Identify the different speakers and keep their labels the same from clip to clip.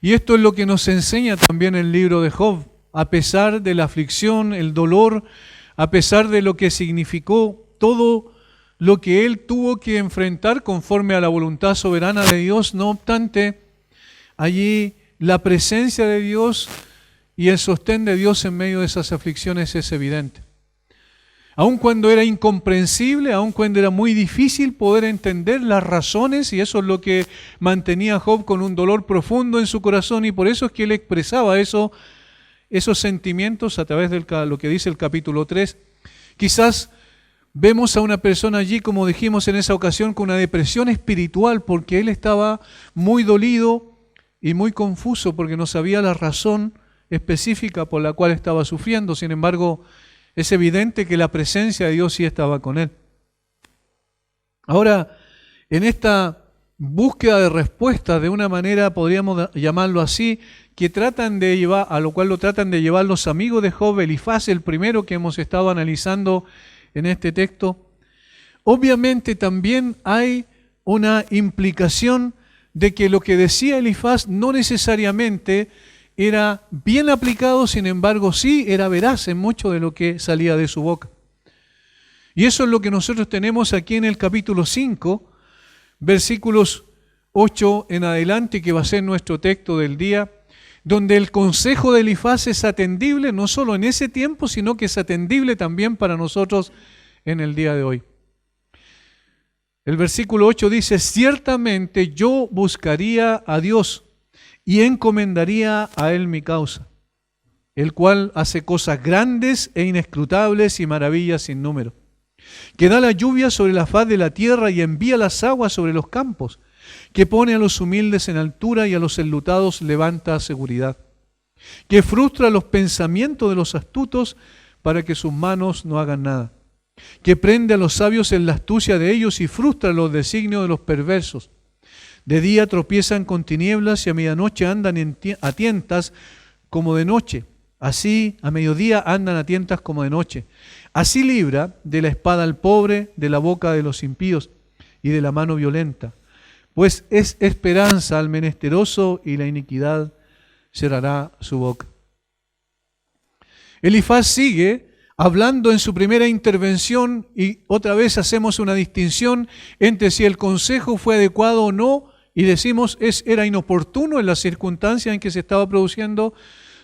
Speaker 1: Y esto es lo que nos enseña también el libro de Job. A pesar de la aflicción, el dolor, a pesar de lo que significó todo lo que él tuvo que enfrentar conforme a la voluntad soberana de Dios, no obstante, allí la presencia de Dios y el sostén de Dios en medio de esas aflicciones es evidente. Aun cuando era incomprensible, aun cuando era muy difícil poder entender las razones, y eso es lo que mantenía a Job con un dolor profundo en su corazón, y por eso es que él expresaba esos sentimientos a través de lo que dice el capítulo 3. Quizás vemos a una persona allí, como dijimos en esa ocasión, con una depresión espiritual, porque él estaba muy dolido y muy confuso, porque no sabía la razón específica por la cual estaba sufriendo. Sin embargo, es evidente que la presencia de Dios sí estaba con él. Ahora, en esta búsqueda de respuesta, de una manera, podríamos llamarlo así, que tratan de llevar, a lo cual lo tratan de llevar los amigos de Job, Elifaz, el primero que hemos estado analizando en este texto, obviamente también hay una implicación de que lo que decía Elifaz no necesariamente era bien aplicado, sin embargo sí era veraz en mucho de lo que salía de su boca. Y eso es lo que nosotros tenemos aquí en el capítulo 5, versículos 8 en adelante, que va a ser nuestro texto del día, donde el consejo de Elifaz es atendible no solo en ese tiempo, sino que es atendible también para nosotros en el día de hoy. El versículo 8 dice: ciertamente yo buscaría a Dios y encomendaría a Él mi causa, el cual hace cosas grandes e inescrutables y maravillas sin número, que da la lluvia sobre la faz de la tierra y envía las aguas sobre los campos, que pone a los humildes en altura y a los enlutados levanta seguridad, que frustra los pensamientos de los astutos para que sus manos no hagan nada, que prende a los sabios en la astucia de ellos y frustra los designios de los perversos. De día tropiezan con tinieblas y a medianoche andan a tientas como de noche. Así a mediodía andan a tientas como de noche. Así libra de la espada al pobre, de la boca de los impíos y de la mano violenta. Pues es esperanza al menesteroso y la iniquidad cerrará su boca. Elifaz sigue hablando en su primera intervención y otra vez hacemos una distinción entre si el consejo fue adecuado o no, y decimos era inoportuno en las circunstancias en que se estaba produciendo.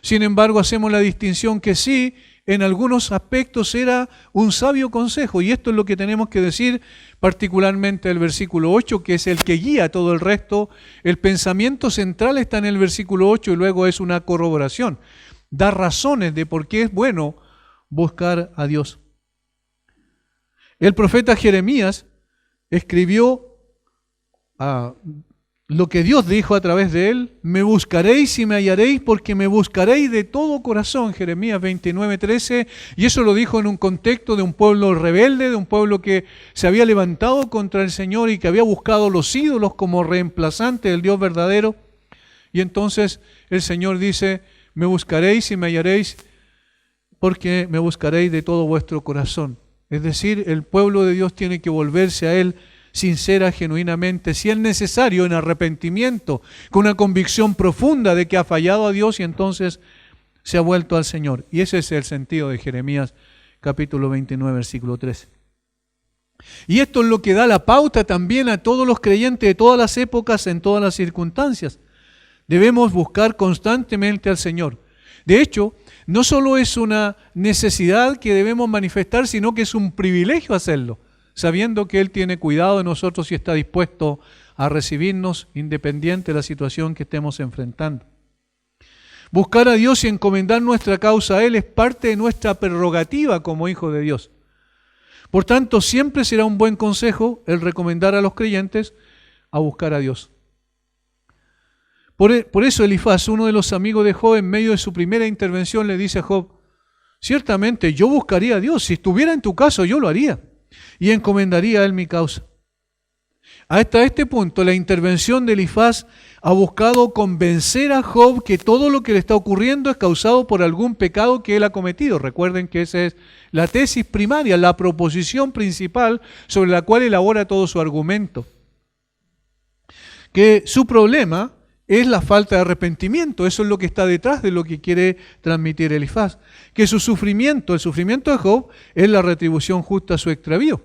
Speaker 1: Sin embargo, hacemos la distinción que sí, en algunos aspectos era un sabio consejo, y esto es lo que tenemos que decir particularmente del versículo 8, que es el que guía todo el resto. El pensamiento central está en el versículo 8 y luego es una corroboración. Da razones de por qué es bueno buscar a Dios. El profeta Jeremías escribió lo que Dios dijo a través de él: me buscaréis y me hallaréis, porque me buscaréis de todo corazón. Jeremías 29:13, y eso lo dijo en un contexto de un pueblo rebelde, de un pueblo que se había levantado contra el Señor y que había buscado los ídolos como reemplazante del Dios verdadero. Y entonces el Señor dice: me buscaréis y me hallaréis, porque me buscaréis de todo vuestro corazón. Es decir, el pueblo de Dios tiene que volverse a Él sincera, genuinamente, si es necesario, en arrepentimiento, con una convicción profunda de que ha fallado a Dios y entonces se ha vuelto al Señor. Y ese es el sentido de Jeremías capítulo 29, versículo 13. Y esto es lo que da la pauta también a todos los creyentes de todas las épocas, en todas las circunstancias. Debemos buscar constantemente al Señor. De hecho, no solo es una necesidad que debemos manifestar, sino que es un privilegio hacerlo, sabiendo que Él tiene cuidado de nosotros y está dispuesto a recibirnos independiente de la situación que estemos enfrentando. Buscar a Dios y encomendar nuestra causa a Él es parte de nuestra prerrogativa como hijos de Dios. Por tanto, siempre será un buen consejo el recomendar a los creyentes a buscar a Dios. Por eso Elifaz, uno de los amigos de Job, en medio de su primera intervención le dice a Job: ciertamente yo buscaría a Dios, si estuviera en tu caso yo lo haría y encomendaría a Él mi causa. Hasta este punto la intervención de Elifaz ha buscado convencer a Job que todo lo que le está ocurriendo es causado por algún pecado que él ha cometido. Recuerden que esa es la tesis primaria, la proposición principal sobre la cual elabora todo su argumento. Que su problema es la falta de arrepentimiento. Eso es lo que está detrás de lo que quiere transmitir Elifaz. Que su sufrimiento, el sufrimiento de Job, es la retribución justa a su extravío.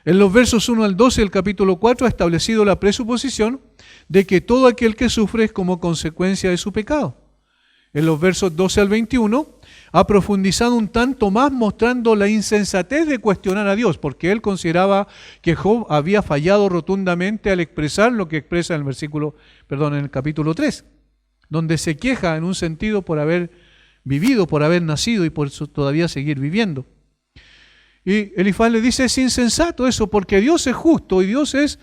Speaker 1: En los versos 1 al 12 del capítulo 4 ha establecido la presuposición de que todo aquel que sufre es como consecuencia de su pecado. En los versos 12 al 21 ha profundizado un tanto más mostrando la insensatez de cuestionar a Dios, porque él consideraba que Job había fallado rotundamente al expresar lo que expresa en el capítulo 3, donde se queja en un sentido por haber vivido, por haber nacido y por eso todavía seguir viviendo. Y Elifaz le dice, es insensato eso, porque Dios es justo y Dios es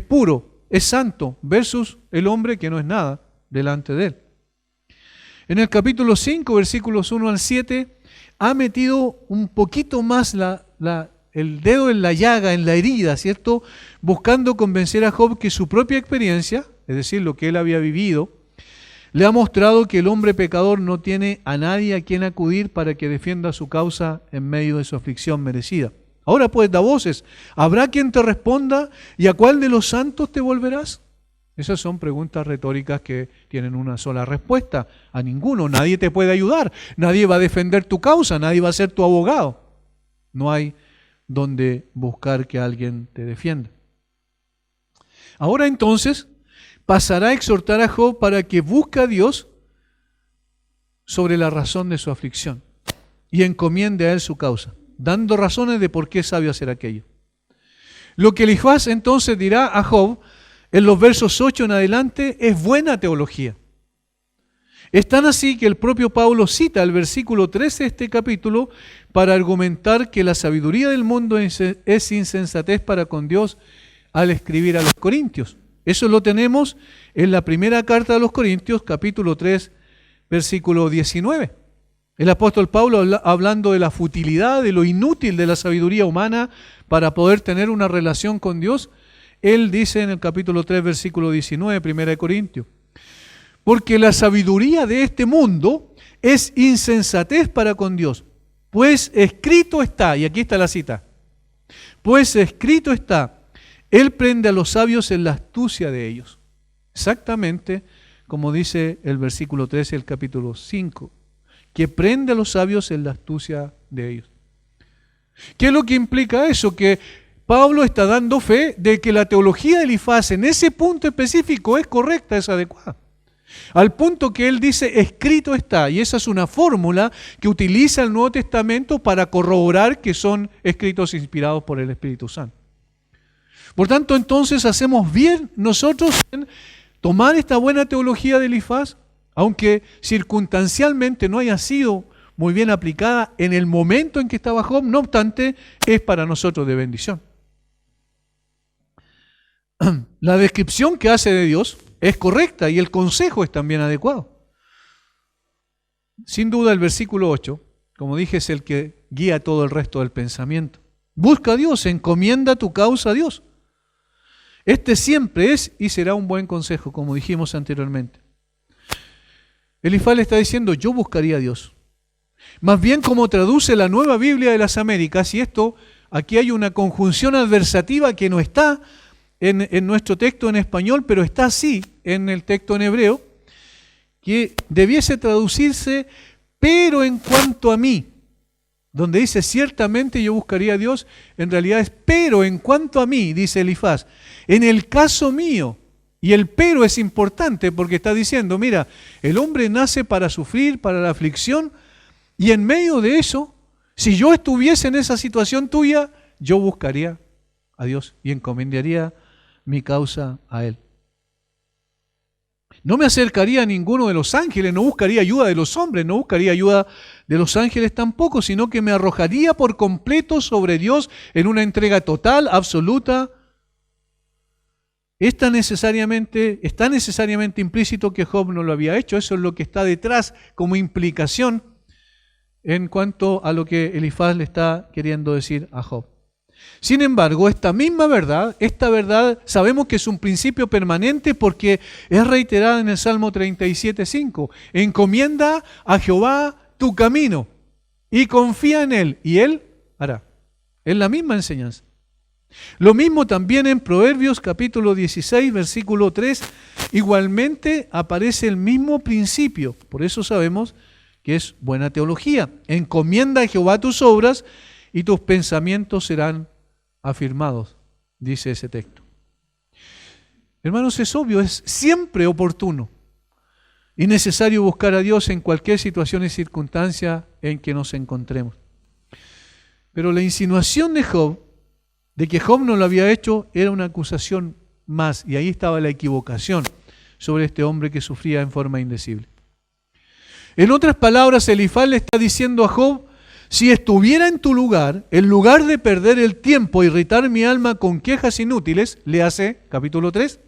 Speaker 1: puro, es santo, versus el hombre que no es nada delante de él. En el capítulo 5, versículos 1 al 7, ha metido un poquito más el dedo en la llaga, en la herida, ¿cierto? Buscando convencer a Job que su propia experiencia, es decir, lo que él había vivido, le ha mostrado que el hombre pecador no tiene a nadie a quien acudir para que defienda su causa en medio de su aflicción merecida. Ahora pues da voces, ¿habrá quien te responda? ¿Y a cuál de los santos te volverás? Esas son preguntas retóricas que tienen una sola respuesta. A ninguno, nadie te puede ayudar, nadie va a defender tu causa, nadie va a ser tu abogado. No hay donde buscar que alguien te defienda. Ahora entonces pasará a exhortar a Job para que busque a Dios sobre la razón de su aflicción y encomiende a él su causa, dando razones de por qué es sabio hacer aquello. Lo que Elifaz entonces dirá a Job en los versos 8 en adelante es buena teología. Es tan así que el propio Pablo cita el versículo 13 de este capítulo para argumentar que la sabiduría del mundo es insensatez para con Dios al escribir a los Corintios. Eso lo tenemos en la primera carta de los Corintios, capítulo 3, versículo 19. El apóstol Pablo, hablando de la futilidad, de lo inútil de la sabiduría humana para poder tener una relación con Dios, él dice en el capítulo 3, versículo 19, primera de Corintios, porque la sabiduría de este mundo es insensatez para con Dios, pues escrito está, y aquí está la cita, pues escrito está, Él prende a los sabios en la astucia de ellos. Exactamente como dice el versículo 13 del capítulo 5, que prende a los sabios en la astucia de ellos. ¿Qué es lo que implica eso? Que Pablo está dando fe de que la teología de Elifaz en ese punto específico es correcta, es adecuada. Al punto que él dice, escrito está, y esa es una fórmula que utiliza el Nuevo Testamento para corroborar que son escritos inspirados por el Espíritu Santo. Por tanto, entonces hacemos bien nosotros en tomar esta buena teología de Elifaz, aunque circunstancialmente no haya sido muy bien aplicada en el momento en que estaba Job, no obstante, es para nosotros de bendición. La descripción que hace de Dios es correcta y el consejo es también adecuado. Sin duda el versículo 8, como dije, es el que guía todo el resto del pensamiento. Busca a Dios, encomienda tu causa a Dios. Este siempre es y será un buen consejo, como dijimos anteriormente. Elifaz le está diciendo, yo buscaría a Dios. Más bien como traduce la Nueva Biblia de las Américas, y esto, aquí hay una conjunción adversativa que no está en nuestro texto en español, pero está así en el texto en hebreo, que debiese traducirse, pero en cuanto a mí, donde dice ciertamente yo buscaría a Dios, en realidad es pero en cuanto a mí, dice Elifaz, en el caso mío, y el pero es importante porque está diciendo, mira, el hombre nace para sufrir, para la aflicción, y en medio de eso, si yo estuviese en esa situación tuya, yo buscaría a Dios y encomendaría mi causa a Él. No me acercaría a ninguno de los ángeles, no buscaría ayuda de los hombres, no buscaría ayuda de los ángeles tampoco, sino que me arrojaría por completo sobre Dios en una entrega total, absoluta. Está necesariamente implícito que Job no lo había hecho. Eso es lo que está detrás como implicación en cuanto a lo que Elifaz le está queriendo decir a Job. Sin embargo, esta verdad sabemos que es un principio permanente porque es reiterada en el Salmo 37:5. Encomienda a Jehová tu camino y confía en Él y Él hará. Es la misma enseñanza. Lo mismo también en Proverbios capítulo 16, versículo 3, igualmente aparece el mismo principio. Por eso sabemos que es buena teología. Encomienda a Jehová tus obras y tus pensamientos serán afirmados, dice ese texto. Hermanos, es obvio, es siempre oportuno y necesario buscar a Dios en cualquier situación y circunstancia en que nos encontremos. Pero la insinuación de Job, de que Job no lo había hecho, era una acusación más, y ahí estaba la equivocación sobre este hombre que sufría en forma indecible. En otras palabras, Elifaz le está diciendo a Job: si estuviera en tu lugar, en lugar de perder el tiempo e irritar mi alma con quejas inútiles, le hace capítulo 3,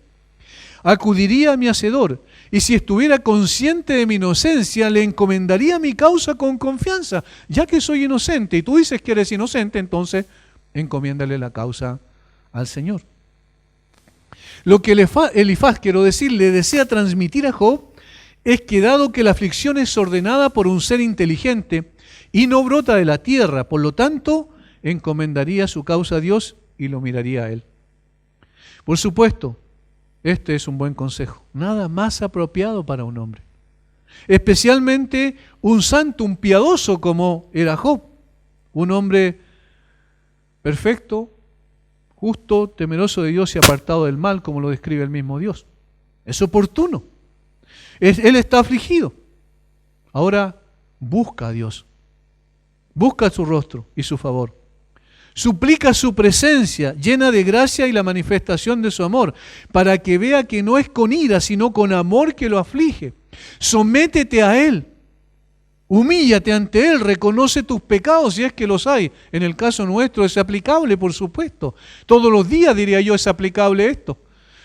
Speaker 1: acudiría a mi hacedor, y si estuviera consciente de mi inocencia, le encomendaría mi causa con confianza. Ya que soy inocente y tú dices que eres inocente, entonces encomiéndale la causa al Señor. Lo que Elifaz, quiero decir, le desea transmitir a Job es que dado que la aflicción es ordenada por un ser inteligente y no brota de la tierra, por lo tanto, encomendaría su causa a Dios y lo miraría a Él. Por supuesto, este es un buen consejo, nada más apropiado para un hombre, especialmente un santo, un piadoso como era Job, un hombre perfecto, justo, temeroso de Dios y apartado del mal, como lo describe el mismo Dios. Es oportuno. Él está afligido. Ahora busca a Dios. Busca su rostro y su favor. Suplica su presencia llena de gracia y la manifestación de su amor, para que vea que no es con ira, sino con amor que lo aflige. Sométete a Él. Humíllate ante Él, reconoce tus pecados si es que los hay. En el caso nuestro es aplicable, por supuesto. Todos los días, diría yo, es aplicable esto.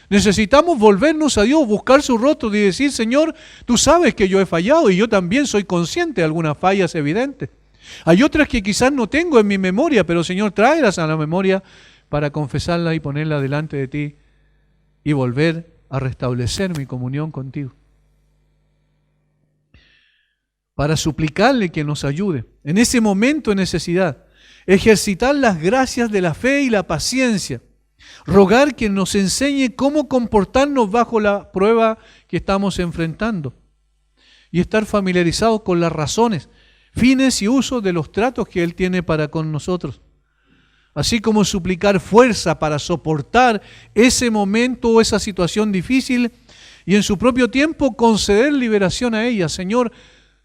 Speaker 1: Necesitamos volvernos a Dios, buscar su rostro y decir: Señor, tú sabes que yo he fallado y yo también soy consciente de algunas fallas evidentes. Hay otras que quizás no tengo en mi memoria, pero Señor, tráelas a la memoria para confesarlas y ponerlas delante de ti y volver a restablecer mi comunión contigo. Para suplicarle que nos ayude en ese momento de necesidad, ejercitar las gracias de la fe y la paciencia, rogar que nos enseñe cómo comportarnos bajo la prueba que estamos enfrentando y estar familiarizados con las razones, fines y usos de los tratos que Él tiene para con nosotros, así como suplicar fuerza para soportar ese momento o esa situación difícil y en su propio tiempo conceder liberación a ella. Señor,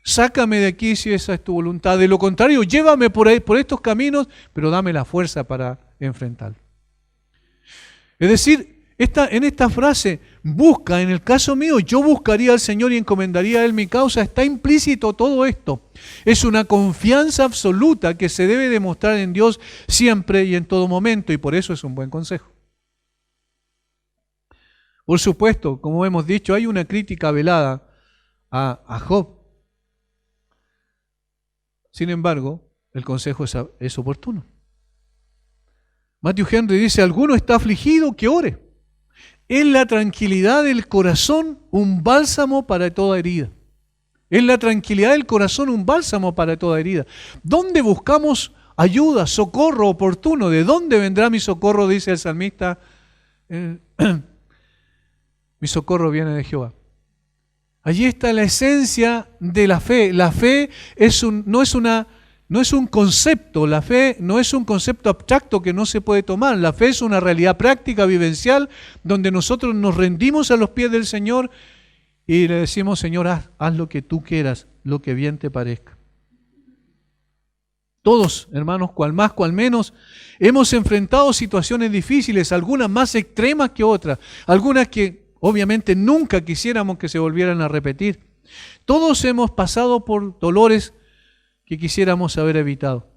Speaker 1: sácame de aquí si esa es tu voluntad. De lo contrario, llévame por estos caminos, pero dame la fuerza para enfrentarlo. Es decir, en esta frase, busca, en el caso mío, yo buscaría al Señor y encomendaría a Él mi causa, está implícito todo esto. Es una confianza absoluta que se debe demostrar en Dios siempre y en todo momento, y por eso es un buen consejo. Por supuesto, como hemos dicho, hay una crítica velada a Job. Sin embargo, el consejo es oportuno. Matthew Henry dice: alguno está afligido, que ore. En la tranquilidad del corazón, un bálsamo para toda herida. En la tranquilidad del corazón, un bálsamo para toda herida. ¿Dónde buscamos ayuda, socorro oportuno? ¿De dónde vendrá mi socorro? Dice el salmista. Mi socorro viene de Jehová. Allí está la esencia de la fe. La fe no es un concepto, la fe no es un concepto abstracto que no se puede tomar. La fe es una realidad práctica, vivencial, donde nosotros nos rendimos a los pies del Señor y le decimos: Señor, haz lo que tú quieras, lo que bien te parezca. Todos, hermanos, cual más, cual menos, hemos enfrentado situaciones difíciles, algunas más extremas que otras, algunas que obviamente nunca quisiéramos que se volvieran a repetir. Todos hemos pasado por dolores que quisiéramos haber evitado.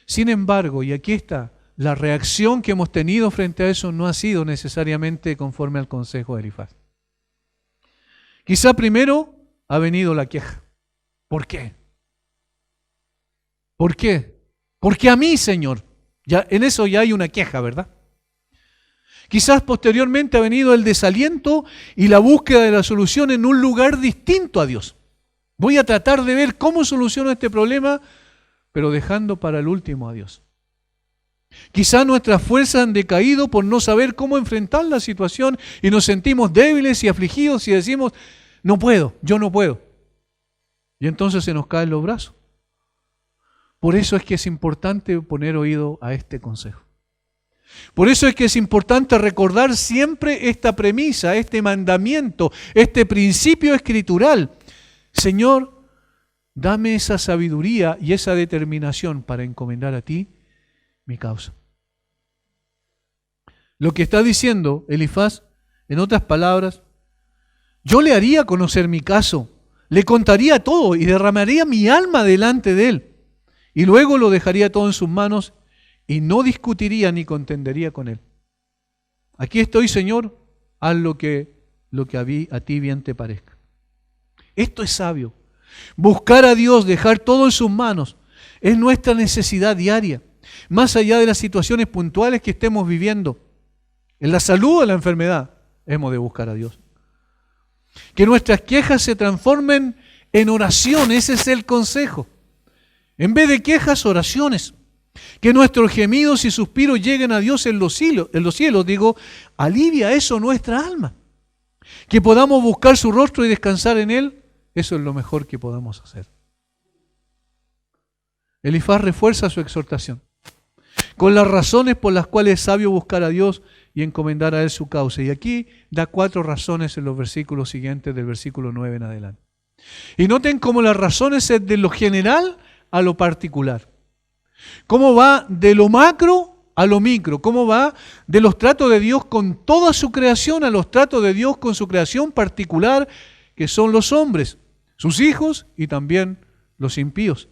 Speaker 1: Sin embargo, y aquí está, la reacción que hemos tenido frente a eso no ha sido necesariamente conforme al consejo de Elifaz. Quizá primero ha venido la queja. ¿Por qué? ¿Por qué? Porque a mí, Señor. Ya, en eso ya hay una queja, ¿verdad? Quizás posteriormente ha venido el desaliento y la búsqueda de la solución en un lugar distinto a Dios. Voy a tratar de ver cómo soluciono este problema, pero dejando para el último a Dios. Quizá nuestras fuerzas han decaído por no saber cómo enfrentar la situación y nos sentimos débiles y afligidos y decimos, no puedo, yo no puedo. Y entonces se nos caen los brazos. Por eso es que es importante poner oído a este consejo. Por eso es que es importante recordar siempre esta premisa, este mandamiento, este principio escritural. Señor, dame esa sabiduría y esa determinación para encomendar a ti mi causa. Lo que está diciendo Elifaz, en otras palabras, yo le haría conocer mi caso, le contaría todo y derramaría mi alma delante de él. Y luego lo dejaría todo en sus manos y no discutiría ni contendería con él. Aquí estoy, Señor, haz lo que a ti bien te parezca. Esto es sabio. Buscar a Dios, dejar todo en sus manos, es nuestra necesidad diaria. Más allá de las situaciones puntuales que estemos viviendo, en la salud o en la enfermedad, hemos de buscar a Dios. Que nuestras quejas se transformen en oración, ese es el consejo. En vez de quejas, oraciones. Que nuestros gemidos y suspiros lleguen a Dios en los cielos, alivia eso nuestra alma. Que podamos buscar su rostro y descansar en Él, eso es lo mejor que podamos hacer. Elifaz refuerza su exhortación con las razones por las cuales es sabio buscar a Dios y encomendar a Él su causa. Y aquí da 4 razones en los versículos siguientes, del versículo 9 en adelante. Y noten cómo las razones es de lo general a lo particular. Cómo va de lo macro a lo micro. Cómo va de los tratos de Dios con toda su creación a los tratos de Dios con su creación particular, que son los hombres, sus hijos y también los impíos.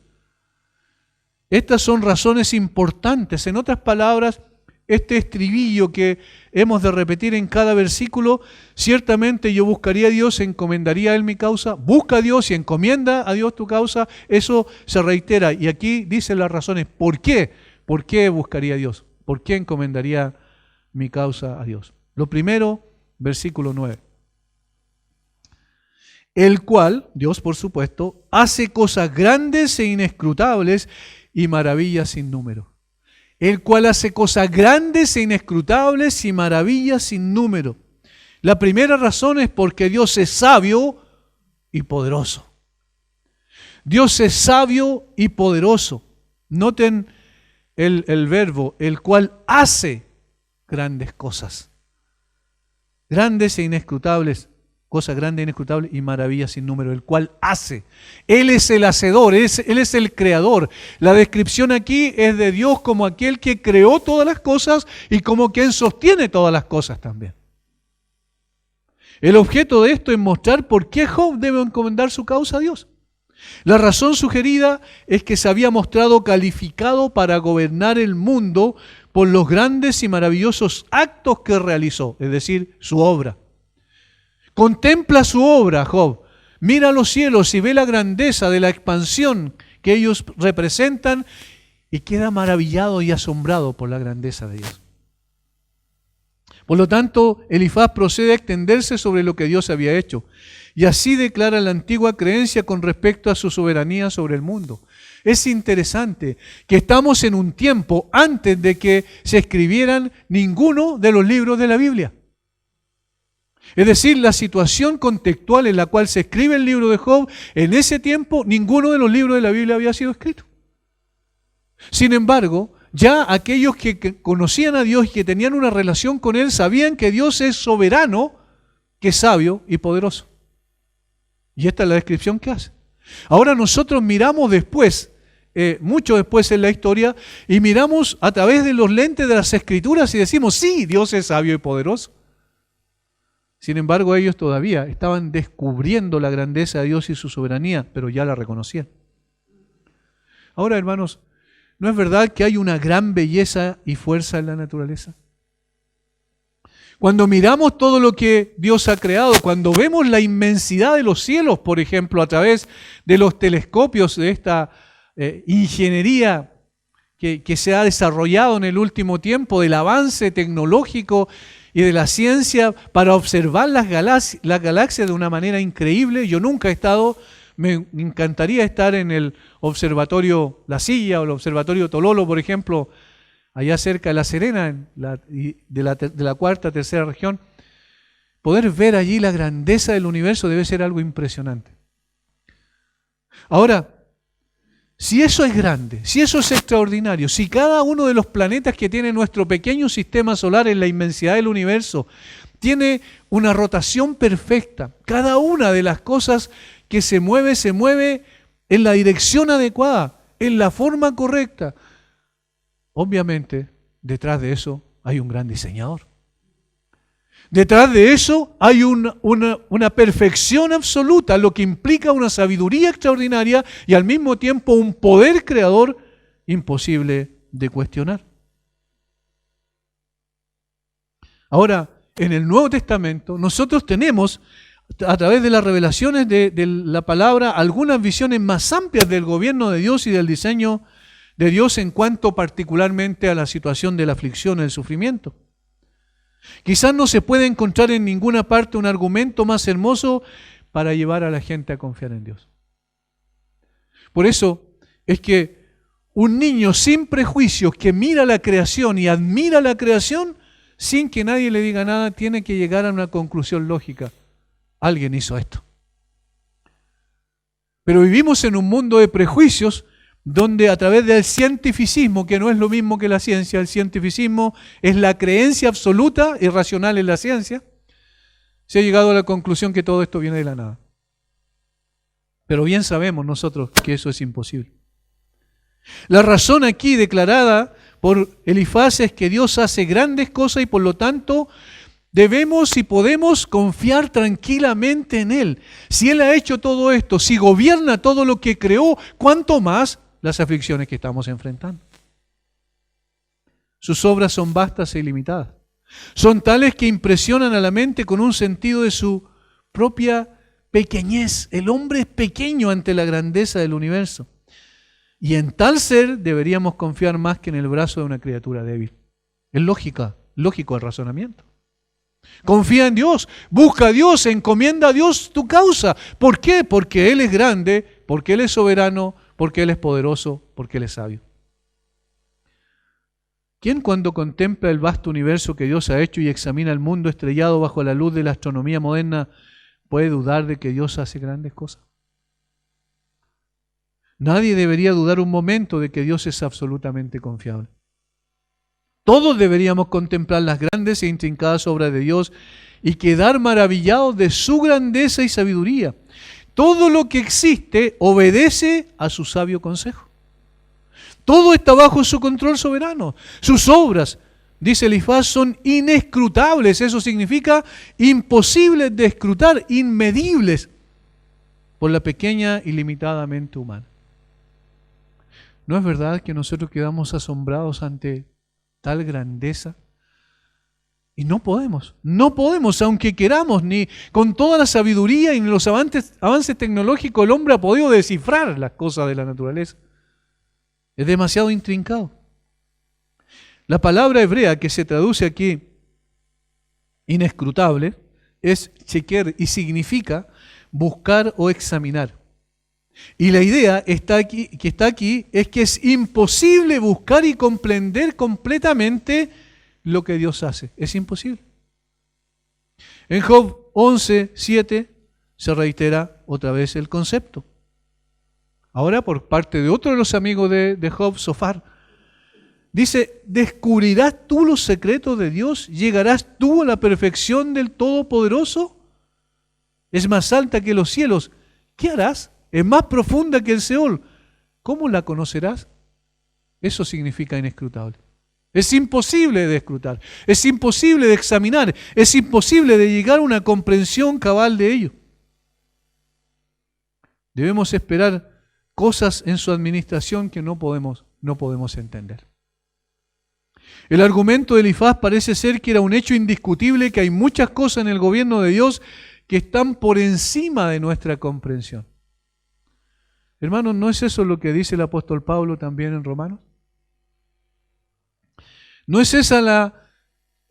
Speaker 1: Estas son razones importantes. En otras palabras, este estribillo que hemos de repetir en cada versículo, ciertamente yo buscaría a Dios, encomendaría a Él mi causa, busca a Dios y encomienda a Dios tu causa, eso se reitera. Y aquí dice las razones, ¿por qué? ¿Por qué buscaría a Dios? ¿Por qué encomendaría mi causa a Dios? Lo primero, versículo 9. El cual, Dios por supuesto, hace cosas grandes e inescrutables y maravillas sin número. El cual hace cosas grandes e inescrutables y maravillas sin número. La primera razón es porque Dios es sabio y poderoso. Dios es sabio y poderoso. Noten el verbo, el cual hace grandes cosas. Grandes e inescrutables. Cosas grandes, inescrutables y maravillas sin número, el cual hace. Él es el hacedor, Él es el creador. La descripción aquí es de Dios como aquel que creó todas las cosas y como quien sostiene todas las cosas también. El objeto de esto es mostrar por qué Job debe encomendar su causa a Dios. La razón sugerida es que se había mostrado calificado para gobernar el mundo por los grandes y maravillosos actos que realizó, es decir, su obra. Contempla su obra, Job. Mira los cielos y ve la grandeza de la expansión que ellos representan y queda maravillado y asombrado por la grandeza de Dios. Por lo tanto, Elifaz procede a extenderse sobre lo que Dios había hecho y así declara la antigua creencia con respecto a su soberanía sobre el mundo. Es interesante que estamos en un tiempo antes de que se escribieran ninguno de los libros de la Biblia. Es decir, la situación contextual en la cual se escribe el libro de Job, en ese tiempo ninguno de los libros de la Biblia había sido escrito. Sin embargo, ya aquellos que conocían a Dios y que tenían una relación con Él, sabían que Dios es soberano, que es sabio y poderoso. Y esta es la descripción que hace. Ahora nosotros miramos después, mucho después en la historia, y miramos a través de los lentes de las Escrituras y decimos, sí, Dios es sabio y poderoso. Sin embargo, ellos todavía estaban descubriendo la grandeza de Dios y su soberanía, pero ya la reconocían. Ahora, hermanos, ¿no es verdad que hay una gran belleza y fuerza en la naturaleza? Cuando miramos todo lo que Dios ha creado, cuando vemos la inmensidad de los cielos, por ejemplo, a través de los telescopios de esta ingeniería que se ha desarrollado en el último tiempo, del avance tecnológico y de la ciencia para observar las galaxias de una manera increíble. Yo nunca he estado, me encantaría estar en el observatorio La Silla o el observatorio Tololo, por ejemplo, allá cerca de La Serena, de la cuarta, tercera región, poder ver allí la grandeza del universo debe ser algo impresionante. Ahora, si eso es grande, si eso es extraordinario, si cada uno de los planetas que tiene nuestro pequeño sistema solar en la inmensidad del universo tiene una rotación perfecta, cada una de las cosas que se mueve en la dirección adecuada, en la forma correcta, obviamente detrás de eso hay un gran diseñador. Detrás de eso hay una perfección absoluta, lo que implica una sabiduría extraordinaria y al mismo tiempo un poder creador imposible de cuestionar. Ahora, en el Nuevo Testamento, nosotros tenemos, a través de las revelaciones de la palabra, algunas visiones más amplias del gobierno de Dios y del diseño de Dios en cuanto particularmente a la situación de la aflicción, el sufrimiento. Quizás no se puede encontrar en ninguna parte un argumento más hermoso para llevar a la gente a confiar en Dios. Por eso es que un niño sin prejuicios que mira la creación y admira la creación, sin que nadie le diga nada, tiene que llegar a una conclusión lógica. Alguien hizo esto. Pero vivimos en un mundo de prejuicios donde a través del cientificismo, que no es lo mismo que la ciencia, el cientificismo es la creencia absoluta y racional en la ciencia, se ha llegado a la conclusión que todo esto viene de la nada. Pero bien sabemos nosotros que eso es imposible. La razón aquí declarada por Elifaz es que Dios hace grandes cosas y por lo tanto debemos y podemos confiar tranquilamente en Él. Si Él ha hecho todo esto, si gobierna todo lo que creó, ¿cuánto más las aflicciones que estamos enfrentando? Sus obras son vastas e ilimitadas. Son tales que impresionan a la mente con un sentido de su propia pequeñez. El hombre es pequeño ante la grandeza del universo. Y en tal ser deberíamos confiar más que en el brazo de una criatura débil. Es lógico el razonamiento. Confía en Dios, busca a Dios, encomienda a Dios tu causa. ¿Por qué? Porque Él es grande, porque Él es soberano, porque Él es poderoso, porque Él es sabio. ¿Quién cuando contempla el vasto universo que Dios ha hecho y examina el mundo estrellado bajo la luz de la astronomía moderna puede dudar de que Dios hace grandes cosas? Nadie debería dudar un momento de que Dios es absolutamente confiable. Todos deberíamos contemplar las grandes e intrincadas obras de Dios y quedar maravillados de su grandeza y sabiduría. Todo lo que existe obedece a su sabio consejo. Todo está bajo su control soberano. Sus obras, dice Elifaz, son inescrutables. Eso significa imposibles de escrutar, inmedibles por la pequeña y limitada mente humana. ¿No es verdad que nosotros quedamos asombrados ante tal grandeza? Y no podemos, aunque queramos, ni con toda la sabiduría y los avances tecnológicos, el hombre ha podido descifrar las cosas de la naturaleza. Es demasiado intrincado. La palabra hebrea que se traduce aquí, inescrutable, es chequer y significa buscar o examinar. Y la idea que está aquí es que es imposible buscar y comprender completamente lo que Dios hace. Es imposible. En Job 11:7 se reitera otra vez el concepto. Ahora por parte de otro de los amigos de Job, Sofar, dice: ¿descubrirás tú los secretos de Dios? ¿Llegarás tú a la perfección del Todopoderoso? Es más alta que los cielos. ¿Qué harás? Es más profunda que el Seol. ¿Cómo la conocerás? Eso significa inescrutable. Es imposible de escrutar, es imposible de examinar, es imposible de llegar a una comprensión cabal de ello. Debemos esperar cosas en su administración que no podemos entender. El argumento de Elifaz parece ser que era un hecho indiscutible, que hay muchas cosas en el gobierno de Dios que están por encima de nuestra comprensión. Hermanos, ¿no es eso lo que dice el apóstol Pablo también en Romanos? ¿No es esa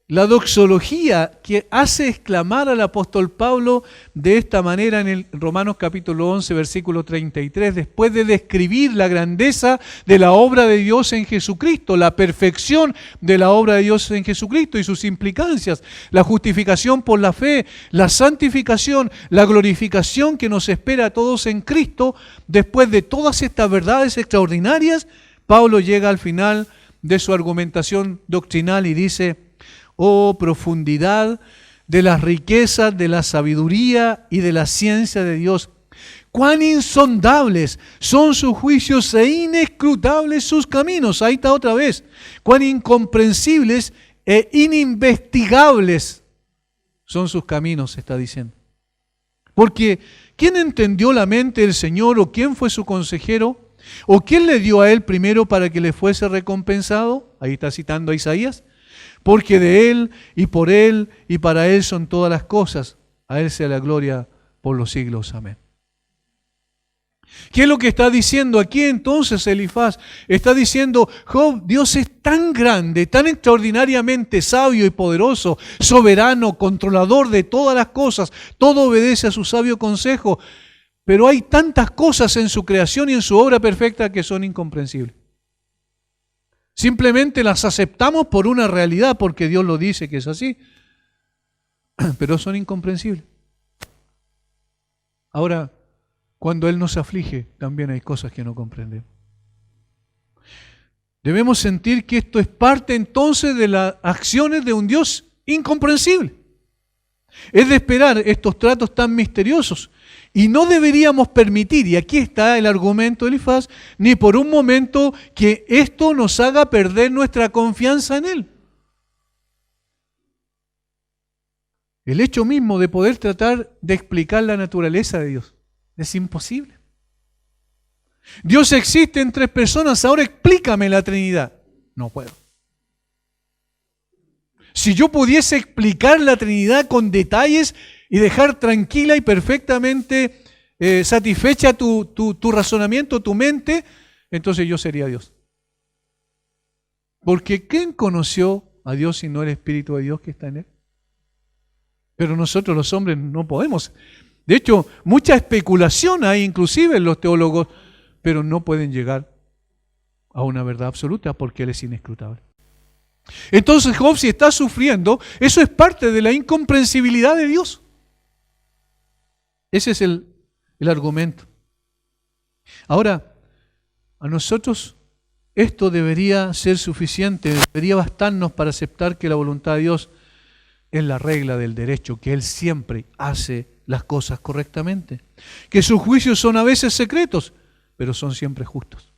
Speaker 1: La doxología que hace exclamar al apóstol Pablo de esta manera en el Romanos capítulo 11, versículo 33, después de describir la grandeza de la obra de Dios en Jesucristo, la perfección de la obra de Dios en Jesucristo y sus implicancias, la justificación por la fe, la santificación, la glorificación que nos espera a todos en Cristo, después de todas estas verdades extraordinarias, Pablo llega al final de su argumentación doctrinal y dice: oh profundidad de las riquezas, de la sabiduría y de la ciencia de Dios. Cuán insondables son sus juicios e inescrutables sus caminos. Ahí está otra vez. Cuán incomprensibles e ininvestigables son sus caminos, está diciendo. Porque ¿quién entendió la mente del Señor o quién fue su consejero? ¿O quién le dio a él primero para que le fuese recompensado? Ahí está citando a Isaías. Porque de Él y por Él y para Él son todas las cosas. A Él sea la gloria por los siglos. Amén. ¿Qué es lo que está diciendo aquí entonces Elifaz? Está diciendo: Job, Dios es tan grande, tan extraordinariamente sabio y poderoso, soberano, controlador de todas las cosas. Todo obedece a su sabio consejo. Pero hay tantas cosas en su creación y en su obra perfecta que son incomprensibles. Simplemente las aceptamos por una realidad, porque Dios lo dice que es así, pero son incomprensibles. Ahora, cuando Él nos aflige, también hay cosas que no comprendemos. Debemos sentir que esto es parte entonces de las acciones de un Dios incomprensible. Es de esperar estos tratos tan misteriosos. Y no deberíamos permitir, y aquí está el argumento de Elifaz, ni por un momento que esto nos haga perder nuestra confianza en Él. El hecho mismo de poder tratar de explicar la naturaleza de Dios es imposible. Dios existe en tres personas, ahora explícame la Trinidad. No puedo. Si yo pudiese explicar la Trinidad con detalles y dejar tranquila y perfectamente satisfecha tu razonamiento, tu mente, entonces yo sería Dios. Porque ¿quién conoció a Dios si no el Espíritu de Dios que está en Él? Pero nosotros los hombres no podemos. De hecho, mucha especulación hay inclusive en los teólogos, pero no pueden llegar a una verdad absoluta porque Él es inescrutable. Entonces Job, si está sufriendo, eso es parte de la incomprensibilidad de Dios. Ese es el argumento. Ahora, a nosotros esto debería ser suficiente, debería bastarnos para aceptar que la voluntad de Dios es la regla del derecho, que Él siempre hace las cosas correctamente, que sus juicios son a veces secretos, pero son siempre justos.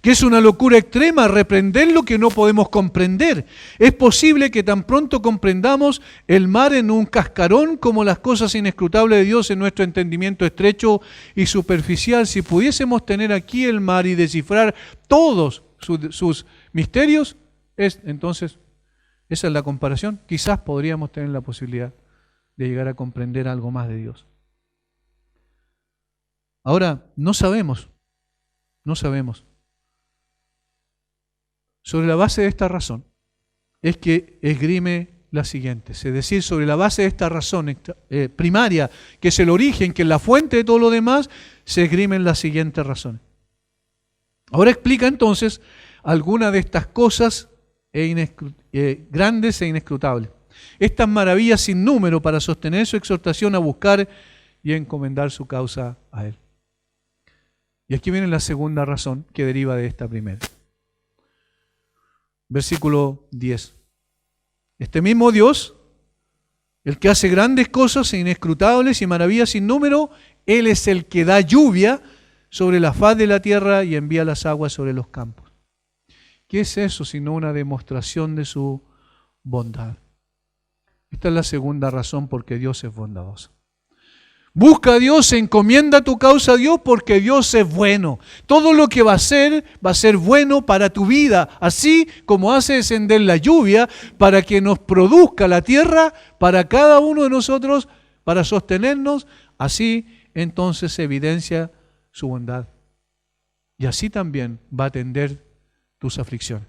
Speaker 1: Que es una locura extrema reprender lo que no podemos comprender. Es posible que tan pronto comprendamos el mar en un cascarón como las cosas inescrutables de Dios en nuestro entendimiento estrecho y superficial. Si pudiésemos tener aquí el mar y descifrar todos sus misterios, entonces esa es la comparación. Quizás podríamos tener la posibilidad de llegar a comprender algo más de Dios. Ahora, no sabemos. Sobre la base de esta razón es que esgrime la siguiente, es decir, sobre la base de esta razón primaria, que es el origen, que es la fuente de todo lo demás, se esgrimen las siguientes razones. Ahora explica entonces algunas de estas cosas grandes e inescrutables. Estas maravillas sin número para sostener su exhortación a buscar y encomendar su causa a Él. Y aquí viene la segunda razón que deriva de esta primera. Versículo 10. Este mismo Dios, el que hace grandes cosas inescrutables y maravillas sin número, Él es el que da lluvia sobre la faz de la tierra y envía las aguas sobre los campos. ¿Qué es eso sino una demostración de su bondad? Esta es la segunda razón por qué Dios es bondadoso. Busca a Dios, encomienda tu causa a Dios porque Dios es bueno. Todo lo que va a ser bueno para tu vida, así como hace descender la lluvia para que nos produzca la tierra para cada uno de nosotros, para sostenernos, así entonces se evidencia su bondad. Y así también va a atender tus aflicciones.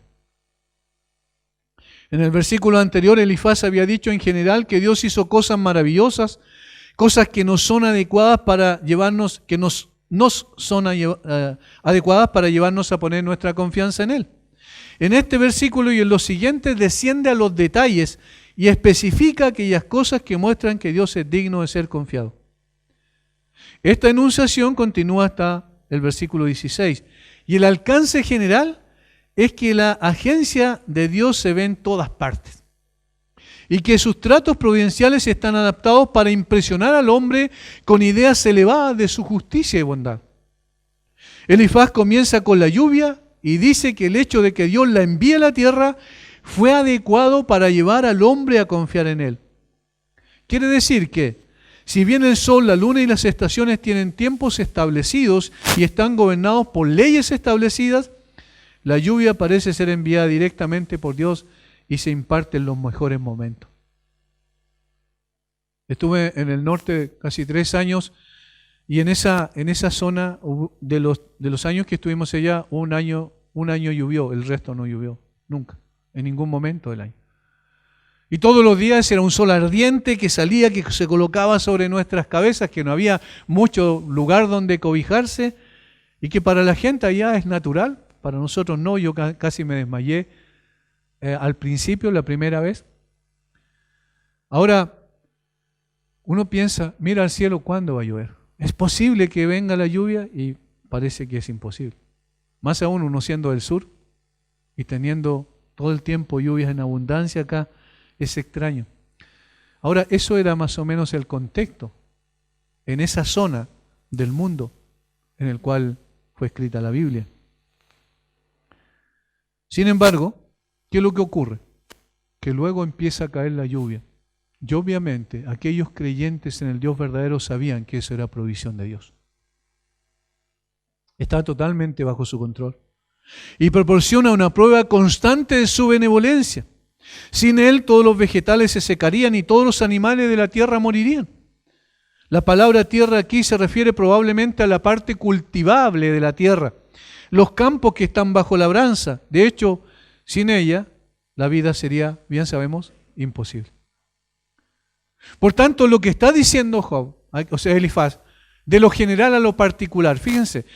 Speaker 1: En el versículo anterior, Elifaz había dicho en general que Dios hizo cosas maravillosas, cosas que no son adecuadas para llevarnos, que nos son adecuadas para llevarnos a poner nuestra confianza en Él. En este versículo y en los siguientes desciende a los detalles y especifica aquellas cosas que muestran que Dios es digno de ser confiado. Esta enunciación continúa hasta el versículo 16. Y el alcance general es que la agencia de Dios se ve en todas partes y que sus tratos providenciales están adaptados para impresionar al hombre con ideas elevadas de su justicia y bondad. Elifaz comienza con la lluvia y dice que el hecho de que Dios la envíe a la tierra fue adecuado para llevar al hombre a confiar en Él. Quiere decir que, si bien el sol, la luna y las estaciones tienen tiempos establecidos y están gobernados por leyes establecidas, la lluvia parece ser enviada directamente por Dios y se imparte en los mejores momentos. Estuve en el norte casi 3 años y en esa zona de los años que estuvimos allá, un año llovió, el resto no llovió, nunca, en ningún momento del año. Y todos los días era un sol ardiente que salía, que se colocaba sobre nuestras cabezas, que no había mucho lugar donde cobijarse y que para la gente allá es natural, para nosotros no. Yo casi me desmayé al principio, la primera vez. Ahora, uno piensa, mira al cielo, ¿cuándo va a llover? Es posible que venga la lluvia y parece que es imposible. Más aún uno siendo del sur y teniendo todo el tiempo lluvias en abundancia acá, es extraño. Ahora, eso era más o menos el contexto en esa zona del mundo en el cual fue escrita la Biblia. Sin embargo, ¿qué es lo que ocurre? Que luego empieza a caer la lluvia. Y obviamente aquellos creyentes en el Dios verdadero sabían que eso era provisión de Dios. Está totalmente bajo su control. Y proporciona una prueba constante de su benevolencia. Sin Él todos los vegetales se secarían y todos los animales de la tierra morirían. La palabra tierra aquí se refiere probablemente a la parte cultivable de la tierra, los campos que están bajo labranza. De hecho, sin ella, la vida sería, bien sabemos, imposible. Por tanto, lo que está diciendo Job, o sea, Elifaz, de lo general a lo particular, fíjense,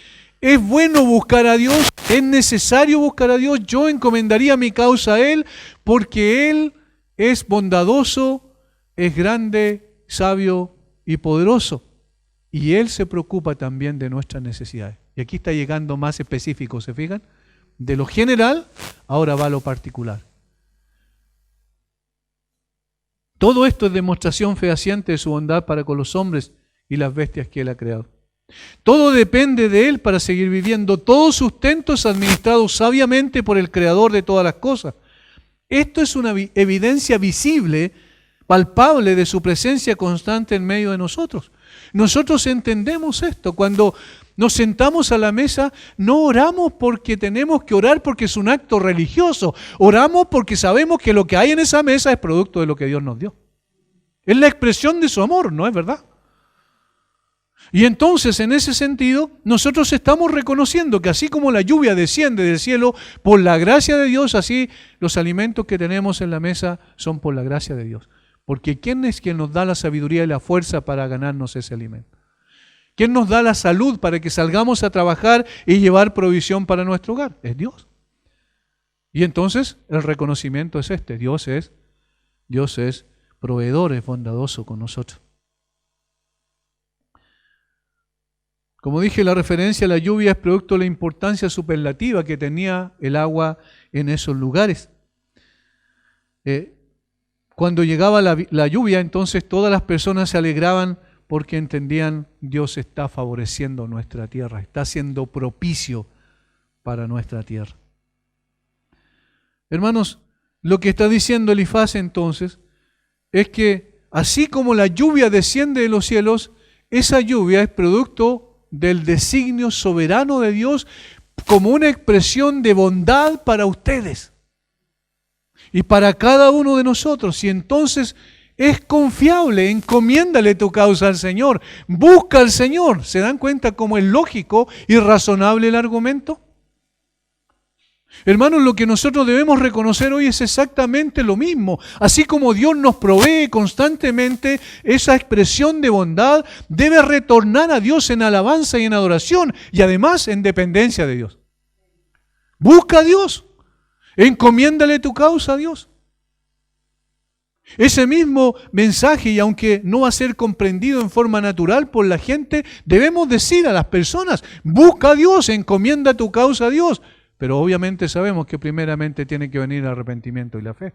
Speaker 1: es bueno buscar a Dios, es necesario buscar a Dios, yo encomendaría mi causa a Él, porque Él es bondadoso, es grande, sabio y poderoso. Y Él se preocupa también de nuestras necesidades. Y aquí está llegando más específico, ¿se fijan? De lo general, ahora va a lo particular. Todo esto es demostración fehaciente de su bondad para con los hombres y las bestias que Él ha creado. Todo depende de Él para seguir viviendo. Todo sustento es administrado sabiamente por el Creador de todas las cosas. Esto es una evidencia visible, palpable de su presencia constante en medio de nosotros. Nosotros entendemos esto. Cuando nos sentamos a la mesa, no oramos porque tenemos que orar porque es un acto religioso. Oramos porque sabemos que lo que hay en esa mesa es producto de lo que Dios nos dio. Es la expresión de su amor, ¿no es verdad? Y entonces, en ese sentido, nosotros estamos reconociendo que así como la lluvia desciende del cielo por la gracia de Dios, así los alimentos que tenemos en la mesa son por la gracia de Dios. Porque ¿quién es quien nos da la sabiduría y la fuerza para ganarnos ese alimento? ¿Quién nos da la salud para que salgamos a trabajar y llevar provisión para nuestro hogar? Es Dios. Y entonces el reconocimiento es este: Dios es proveedor, es bondadoso con nosotros. Como dije, la referencia a la lluvia es producto de la importancia superlativa que tenía el agua en esos lugares. Cuando llegaba la lluvia, entonces todas las personas se alegraban porque entendían: Dios está favoreciendo nuestra tierra, está siendo propicio para nuestra tierra. Hermanos, lo que está diciendo Elifaz entonces es que así como la lluvia desciende de los cielos, esa lluvia es producto del designio soberano de Dios como una expresión de bondad para ustedes y para cada uno de nosotros. Y entonces es confiable, encomiéndale tu causa al Señor, busca al Señor. ¿Se dan cuenta cómo es lógico y razonable el argumento? Hermanos, lo que nosotros debemos reconocer hoy es exactamente lo mismo. Así como Dios nos provee constantemente, esa expresión de bondad debe retornar a Dios en alabanza y en adoración, y además en dependencia de Dios. Busca a Dios, encomiéndale tu causa a Dios. Ese mismo mensaje, y aunque no va a ser comprendido en forma natural por la gente, debemos decir a las personas: busca a Dios, encomienda tu causa a Dios. Pero obviamente sabemos que primeramente tiene que venir el arrepentimiento y la fe.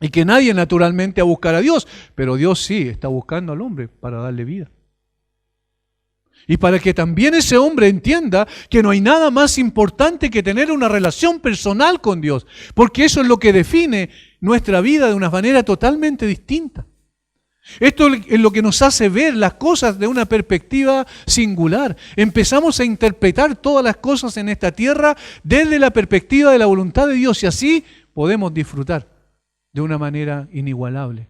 Speaker 1: Y que nadie naturalmente va a buscar a Dios, pero Dios sí está buscando al hombre para darle vida. Y para que también ese hombre entienda que no hay nada más importante que tener una relación personal con Dios, porque eso es lo que define nuestra vida de una manera totalmente distinta. Esto es lo que nos hace ver las cosas de una perspectiva singular. Empezamos a interpretar todas las cosas en esta tierra desde la perspectiva de la voluntad de Dios, y así podemos disfrutar de una manera inigualable.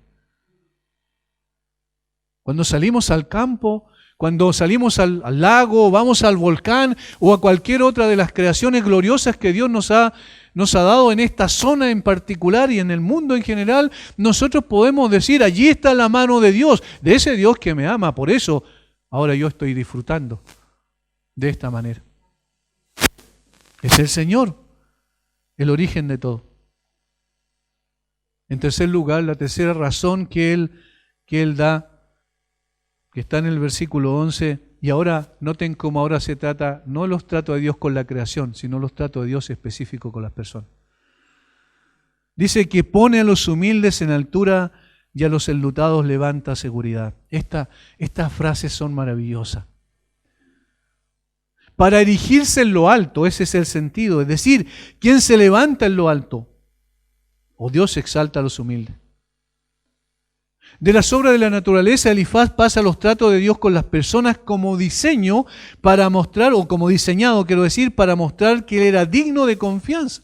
Speaker 1: Cuando salimos al campo, cuando salimos al lago, vamos al volcán o a cualquier otra de las creaciones gloriosas que Dios nos ha dado en esta zona en particular y en el mundo en general, nosotros podemos decir: allí está la mano de Dios, de ese Dios que me ama. Por eso ahora yo estoy disfrutando de esta manera. Es el Señor el origen de todo. En tercer lugar, la tercera razón que Él da, que está en el versículo 11, y ahora noten cómo ahora se trata, no los tratos de Dios con la creación, sino los tratos de Dios específicos con las personas. Dice que pone a los humildes en altura y a los enlutados levanta seguridad. Estas frases son maravillosas. Para erigirse en lo alto, ese es el sentido, es decir, ¿quién se levanta en lo alto? O Dios exalta a los humildes. De las obras de la naturaleza, Elifaz pasa los tratos de Dios con las personas como diseño para mostrar, o como diseñado, quiero decir, para mostrar que él era digno de confianza.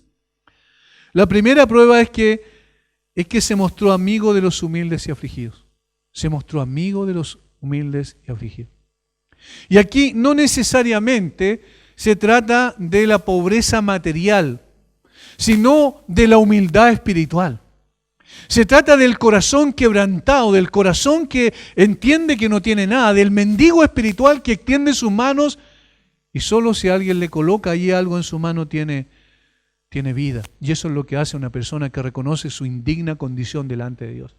Speaker 1: La primera prueba es que se mostró amigo de los humildes y afligidos. Se mostró amigo de los humildes y afligidos. Y aquí no necesariamente se trata de la pobreza material, sino de la humildad espiritual. Se trata del corazón quebrantado, del corazón que entiende que no tiene nada, del mendigo espiritual que extiende sus manos y solo si alguien le coloca allí algo en su mano tiene vida. Y eso es lo que hace una persona que reconoce su indigna condición delante de Dios.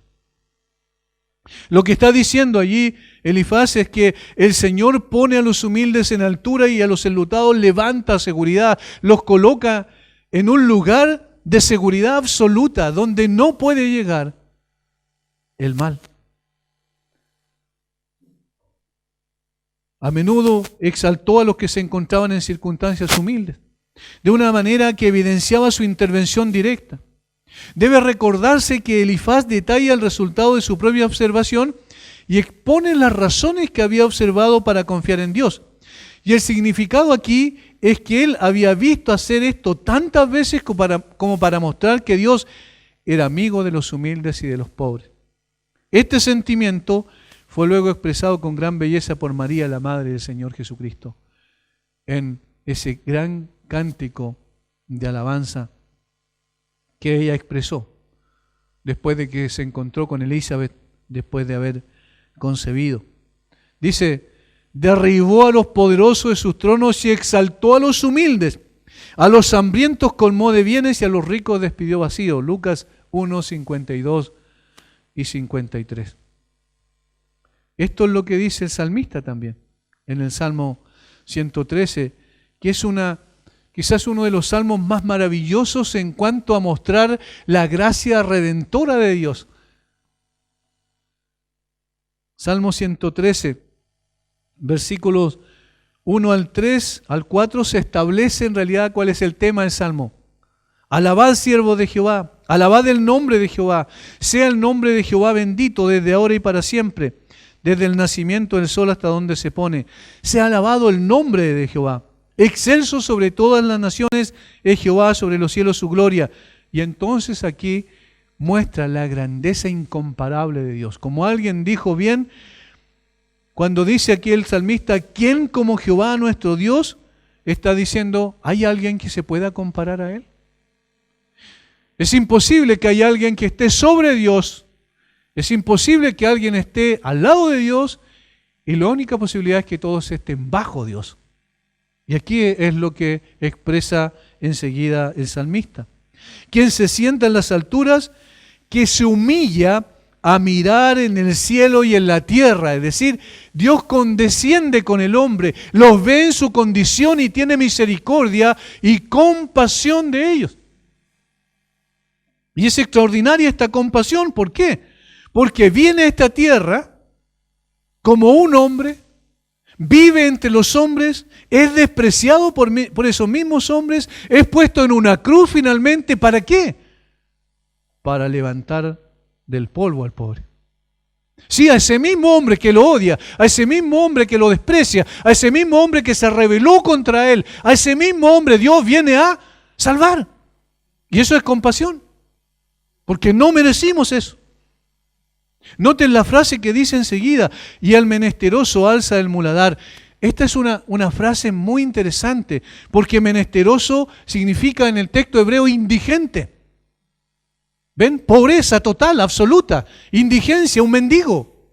Speaker 1: Lo que está diciendo allí Elifaz es que el Señor pone a los humildes en altura y a los enlutados levanta seguridad, los coloca en un lugar de seguridad absoluta, donde no puede llegar el mal. A menudo exaltó a los que se encontraban en circunstancias humildes, de una manera que evidenciaba su intervención directa. Debe recordarse que Elifaz detalla el resultado de su propia observación y expone las razones que había observado para confiar en Dios. Y el significado aquí es que él había visto hacer esto tantas veces como para mostrar que Dios era amigo de los humildes y de los pobres. Este sentimiento fue luego expresado con gran belleza por María, la Madre del Señor Jesucristo, en ese gran cántico de alabanza que ella expresó después de que se encontró con Elizabeth, después de haber concebido. Dice: derribó a los poderosos de sus tronos y exaltó a los humildes. A los hambrientos colmó de bienes y a los ricos despidió vacío. Lucas 1, 52 y 53. Esto es lo que dice el salmista también, en el Salmo 113, que es quizás uno de los salmos más maravillosos en cuanto a mostrar la gracia redentora de Dios. Salmo 113. Versículos 1 al 3, al 4 se establece en realidad cuál es el tema del Salmo. Alabad, siervos de Jehová, alabad el nombre de Jehová, sea el nombre de Jehová bendito desde ahora y para siempre, desde el nacimiento del sol hasta donde se pone. Sea alabado el nombre de Jehová, excelso sobre todas las naciones es Jehová, sobre los cielos su gloria. Y entonces aquí muestra la grandeza incomparable de Dios. Como alguien dijo bien, cuando dice aquí el salmista: ¿quién como Jehová nuestro Dios? está diciendo, ¿hay alguien que se pueda comparar a Él? Es imposible que haya alguien que esté sobre Dios. Es imposible que alguien esté al lado de Dios y la única posibilidad es que todos estén bajo Dios. Y aquí es lo que expresa enseguida el salmista. Quien se sienta en las alturas, que se humilla a mirar en el cielo y en la tierra. Es decir, Dios condesciende con el hombre, los ve en su condición y tiene misericordia y compasión de ellos. Y es extraordinaria esta compasión. ¿Por qué? Porque viene a esta tierra como un hombre, vive entre los hombres, es despreciado por esos mismos hombres, es puesto en una cruz finalmente. ¿Para qué? Para levantar del polvo al pobre. Sí, a ese mismo hombre que lo odia, a ese mismo hombre que lo desprecia, a ese mismo hombre que se rebeló contra él, a ese mismo hombre Dios viene a salvar. Y eso es compasión, porque no merecimos eso. Noten la frase que dice enseguida, y al menesteroso alza el muladar. Esta es una frase muy interesante, porque menesteroso significa en el texto hebreo indigente. ¿Ven? Pobreza total, absoluta, indigencia, un mendigo.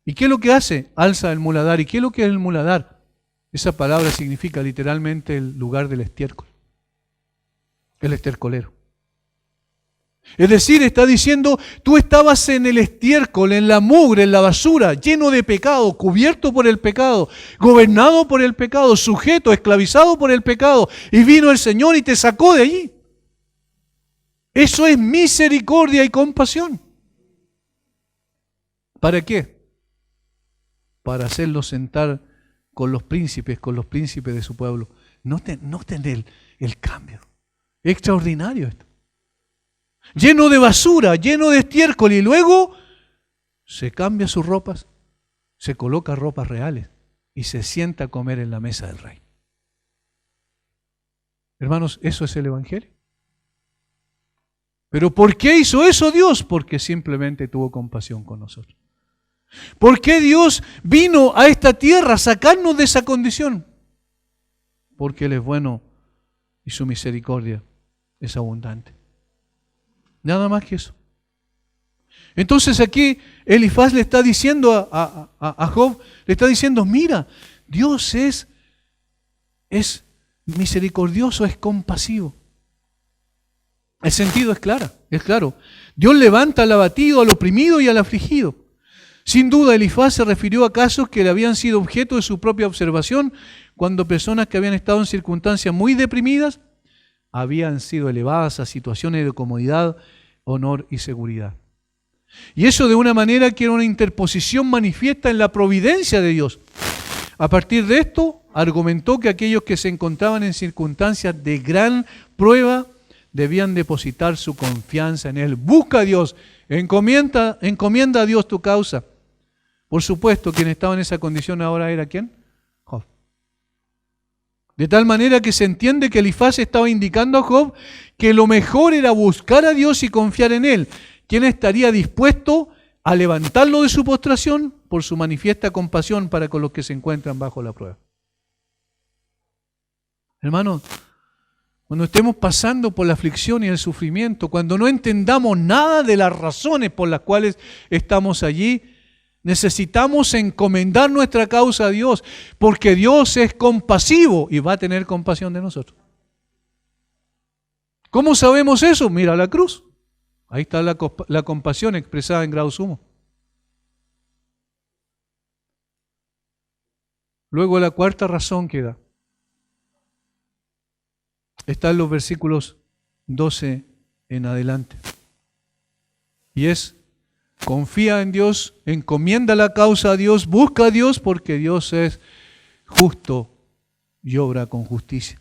Speaker 1: ¿Y qué es lo que hace? Alza el muladar. ¿Y qué es lo que es el muladar? Esa palabra significa literalmente el lugar del estiércol, el estercolero. Es decir, está diciendo, tú estabas en el estiércol, en la mugre, en la basura, lleno de pecado, cubierto por el pecado, gobernado por el pecado, sujeto, esclavizado por el pecado, y vino el Señor y te sacó de allí. Eso es misericordia y compasión. ¿Para qué? Para hacerlo sentar con los príncipes de su pueblo. Noten el cambio. Extraordinario esto. Lleno de basura, lleno de estiércol, y luego se cambia sus ropas, se coloca ropas reales y se sienta a comer en la mesa del rey. Hermanos, eso es el Evangelio. ¿Pero por qué hizo eso Dios? Porque simplemente tuvo compasión con nosotros. ¿Por qué Dios vino a esta tierra a sacarnos de esa condición? Porque Él es bueno y su misericordia es abundante. Nada más que eso. Entonces aquí Elifaz le está diciendo a Job, le está diciendo, mira, Dios es misericordioso, es compasivo. El sentido es claro. Dios levanta al abatido, al oprimido y al afligido. Sin duda Elifaz se refirió a casos que le habían sido objeto de su propia observación cuando personas que habían estado en circunstancias muy deprimidas habían sido elevadas a situaciones de comodidad, honor y seguridad. Y eso de una manera que era una interposición manifiesta en la providencia de Dios. A partir de esto, argumentó que aquellos que se encontraban en circunstancias de gran prueba debían depositar su confianza en Él. Busca a Dios, encomienda a Dios tu causa. Por supuesto, quien estaba en esa condición ahora era ¿quién? Job. De tal manera que se entiende que Elifaz estaba indicando a Job que lo mejor era buscar a Dios y confiar en Él. ¿Quién estaría dispuesto a levantarlo de su postración? Por su manifiesta compasión para con los que se encuentran bajo la prueba. Hermanos, cuando estemos pasando por la aflicción y el sufrimiento, cuando no entendamos nada de las razones por las cuales estamos allí, necesitamos encomendar nuestra causa a Dios, porque Dios es compasivo y va a tener compasión de nosotros. ¿Cómo sabemos eso? Mira la cruz. Ahí está la compasión expresada en grado sumo. Luego la cuarta razón que da está en los versículos 12 en adelante. Y es: confía en Dios, encomienda la causa a Dios, busca a Dios porque Dios es justo y obra con justicia.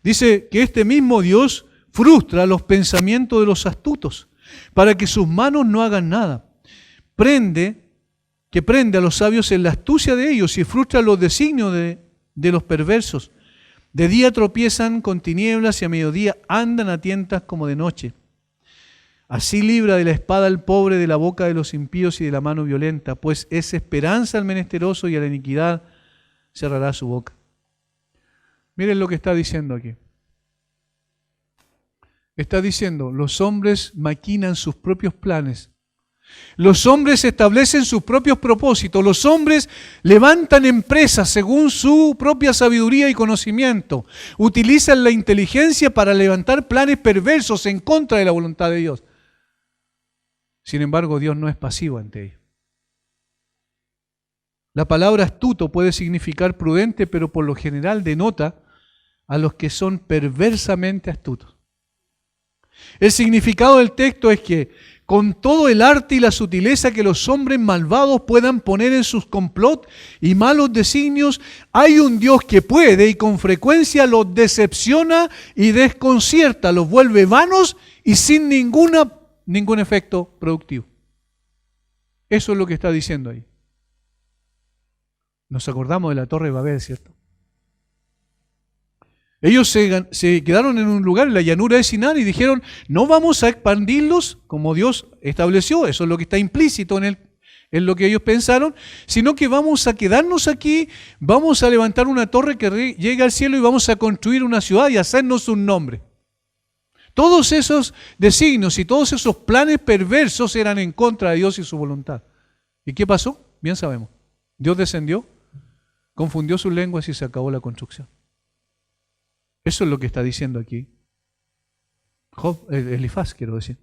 Speaker 1: Dice que este mismo Dios frustra los pensamientos de los astutos para que sus manos no hagan nada. Prende a los sabios en la astucia de ellos y frustra los designios de los perversos. De día tropiezan con tinieblas y a mediodía andan a tientas como de noche. Así libra de la espada al pobre, de la boca de los impíos y de la mano violenta, pues es esperanza al menesteroso y a la iniquidad cerrará su boca. Miren lo que está diciendo aquí. Está diciendo, los hombres maquinan sus propios planes. Los hombres establecen sus propios propósitos. Los hombres levantan empresas según su propia sabiduría y conocimiento. Utilizan la inteligencia para levantar planes perversos en contra de la voluntad de Dios. Sin embargo, Dios no es pasivo ante ello. La palabra astuto puede significar prudente, pero por lo general denota a los que son perversamente astutos. El significado del texto es que con todo el arte y la sutileza que los hombres malvados puedan poner en sus complot y malos designios, hay un Dios que puede y con frecuencia los decepciona y desconcierta, los vuelve vanos y sin ningún efecto productivo. Eso es lo que está diciendo ahí. Nos acordamos de la Torre de Babel, ¿cierto? Ellos se quedaron en un lugar, en la llanura de Sinar, y dijeron, no vamos a expandirlos como Dios estableció, eso es lo que está implícito en lo que ellos pensaron, sino que vamos a quedarnos aquí, vamos a levantar una torre que llegue al cielo y vamos a construir una ciudad y hacernos un nombre. Todos esos designios y todos esos planes perversos eran en contra de Dios y su voluntad. ¿Y qué pasó? Bien sabemos. Dios descendió, confundió sus lenguas y se acabó la construcción. Eso es lo que está diciendo aquí Elifaz, quiero decir.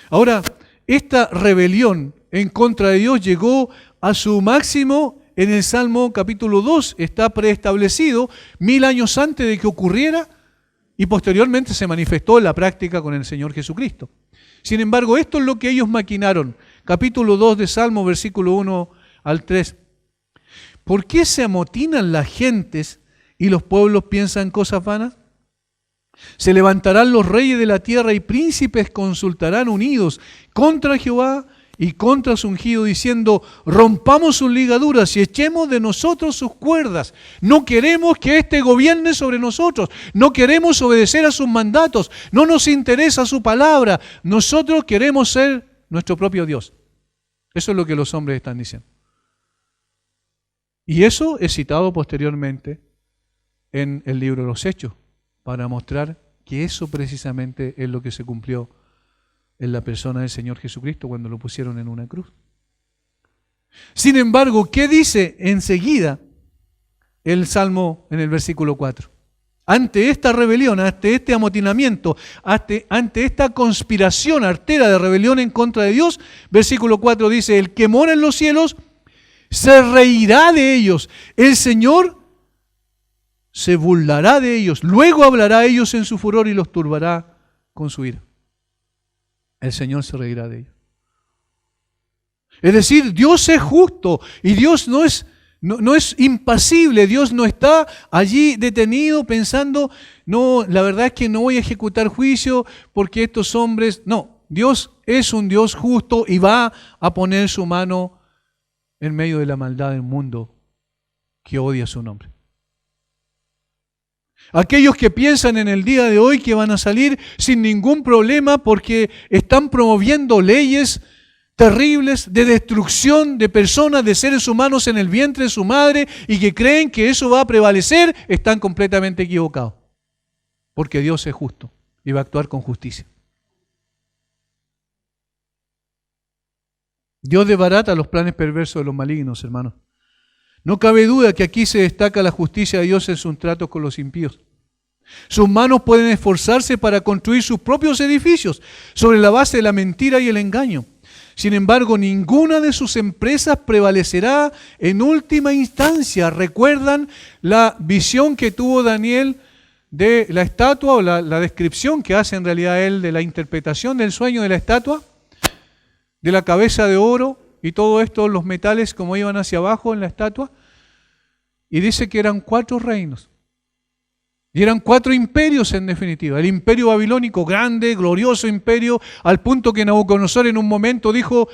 Speaker 1: Ahora, esta rebelión en contra de Dios llegó a su máximo en el Salmo capítulo 2. Está preestablecido 1000 años antes de que ocurriera y posteriormente se manifestó en la práctica con el Señor Jesucristo. Sin embargo, esto es lo que ellos maquinaron. Capítulo 2 de Salmo, versículo 1 al 3. ¿Por qué se amotinan las gentes y los pueblos piensan cosas vanas? Se levantarán los reyes de la tierra y príncipes consultarán unidos contra Jehová y contra su ungido, diciendo, rompamos sus ligaduras y echemos de nosotros sus cuerdas. No queremos que éste gobierne sobre nosotros, no queremos obedecer a sus mandatos, no nos interesa su palabra, nosotros queremos ser nuestro propio Dios. Eso es lo que los hombres están diciendo. Y eso es citado posteriormente en el libro de los Hechos, para mostrar que eso precisamente es lo que se cumplió en la persona del Señor Jesucristo cuando lo pusieron en una cruz. Sin embargo, ¿qué dice enseguida el Salmo en el versículo 4? Ante esta rebelión, ante este amotinamiento, ante esta conspiración artera de rebelión en contra de Dios, versículo 4 dice, el que mora en los cielos se reirá de ellos, el Señor se burlará de ellos, luego hablará a ellos en su furor y los turbará con su ira. El Señor se reirá de ellos. Es decir, Dios es justo y Dios no es impasible, Dios no está allí detenido pensando, no, la verdad es que no voy a ejecutar juicio porque estos hombres, no, Dios es un Dios justo y va a poner su mano en medio de la maldad del mundo que odia su nombre. Aquellos que piensan en el día de hoy que van a salir sin ningún problema porque están promoviendo leyes terribles de destrucción de personas, de seres humanos en el vientre de su madre y que creen que eso va a prevalecer, están completamente equivocados. Porque Dios es justo y va a actuar con justicia. Dios desbarata los planes perversos de los malignos, hermanos. No cabe duda que aquí se destaca la justicia de Dios en sus tratos con los impíos. Sus manos pueden esforzarse para construir sus propios edificios sobre la base de la mentira y el engaño. Sin embargo, ninguna de sus empresas prevalecerá en última instancia. ¿Recuerdan la visión que tuvo Daniel de la estatua o la descripción que hace en realidad él de la interpretación del sueño de la estatua? De la cabeza de oro y todo esto, los metales como iban hacia abajo en la estatua. Y dice que eran 4 reinos. Y eran 4 imperios en definitiva. El imperio babilónico, grande, glorioso imperio, al punto que Nabucodonosor en un momento dijo,